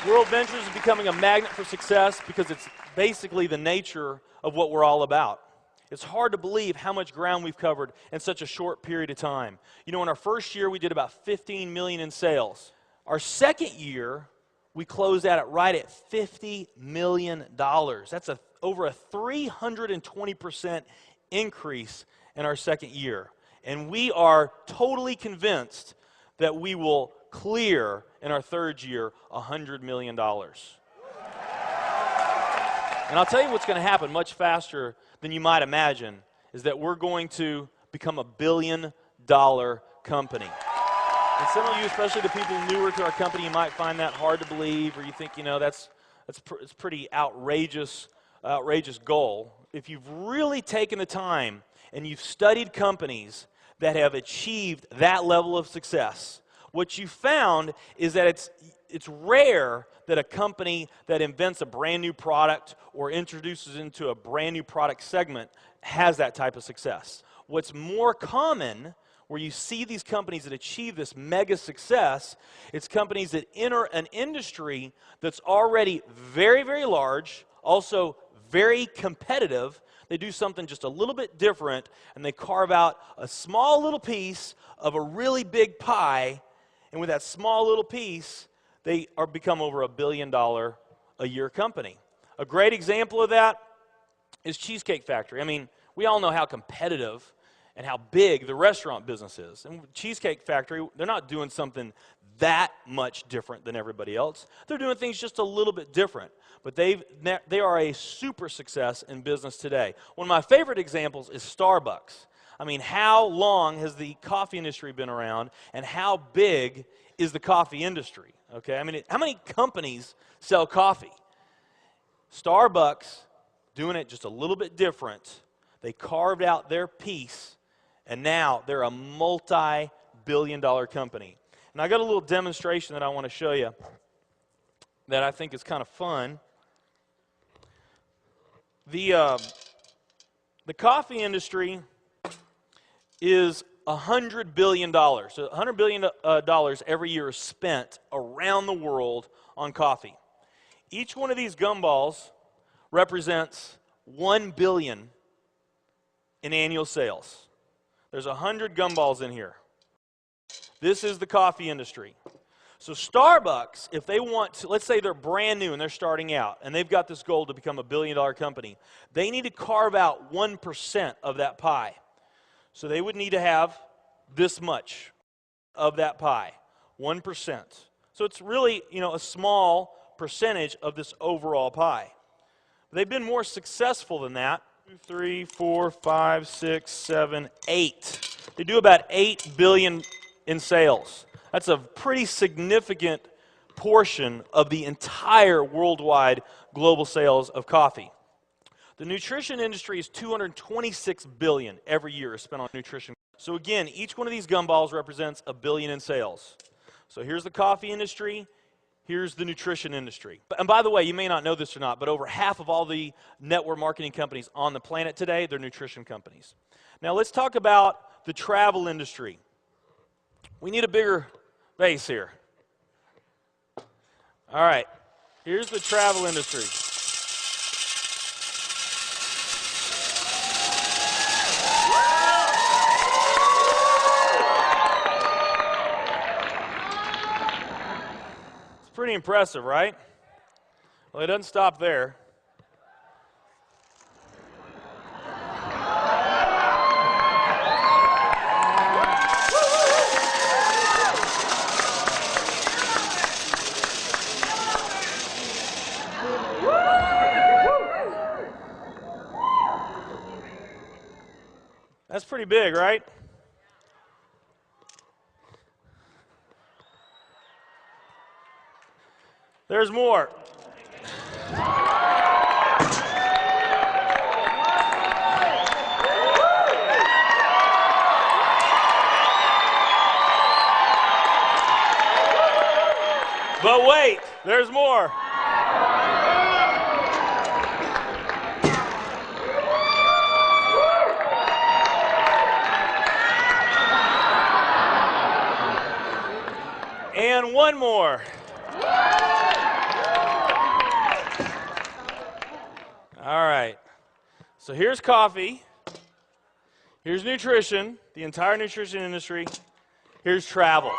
World Ventures is becoming a magnet for success because it's basically the nature of what we're all about. It's hard to believe how much ground we've covered in such a short period of time. You know, in our first year, we did about 15 million in sales. Our second year, we closed out at right at $50 million. That's over a 320% increase in our second year. And we are totally convinced that we will clear in our third year $100 million. And I'll tell you what's going to happen much faster than you might imagine is that we're going to become $1 billion company. And some of you, especially the people newer to our company, you might find that hard to believe, or you think, you know, it's pretty outrageous goal. If you've really taken the time and you've studied companies that have achieved that level of success, what you found is that it's rare that a company that invents a brand new product or introduces into a brand new product segment has that type of success. What's more common, where you see these companies that achieve this mega success, it's companies that enter an industry that's already very, very large, also very competitive. They do something just a little bit different, and they carve out a small little piece of a really big pie. And with that small little piece, they become over $1 billion a year company. A great example of that is Cheesecake Factory. I mean, we all know how competitive and how big the restaurant business is. And Cheesecake Factory, they're not doing something that much different than everybody else. They're doing things just a little bit different. But they are a super success in business today. One of my favorite examples is Starbucks. I mean, how long has the coffee industry been around, and how big is the coffee industry? Okay, I mean, how many companies sell coffee? Starbucks, doing it just a little bit different, they carved out their piece, and now they're a multi-billion-dollar company. And I got a little demonstration that I want to show you that I think is kind of fun. The coffee industry is $100 billion. So $100 billion every year is spent around the world on coffee. Each one of these gumballs represents $1 billion in annual sales. There's 100 gumballs in here. This is the coffee industry. So Starbucks, if they want to, let's say they're brand new and they're starting out, and they've got this goal to become $1 billion company, they need to carve out 1% of that pie. So they would need to have this much of that pie, 1%. So it's really, you know, a small percentage of this overall pie. They've been more successful than that. 2, 3, 4, 5, 6, 7, 8. They do about $8 billion in sales. That's a pretty significant portion of the entire worldwide global sales of coffee. The nutrition industry is $226 billion every year is spent on nutrition. So again, each one of these gumballs represents $1 billion in sales. So here's the coffee industry, here's the nutrition industry. And by the way, you may not know this or not, but over half of all the network marketing companies on the planet today, they're nutrition companies. Now let's talk about the travel industry. We need a bigger base here. All right, here's the travel industry. Pretty impressive, right? Well, it doesn't stop there. That's pretty big, right? There's more. But wait, there's more. And one more. All right. So here's coffee. Here's nutrition, the entire nutrition industry. Here's travel.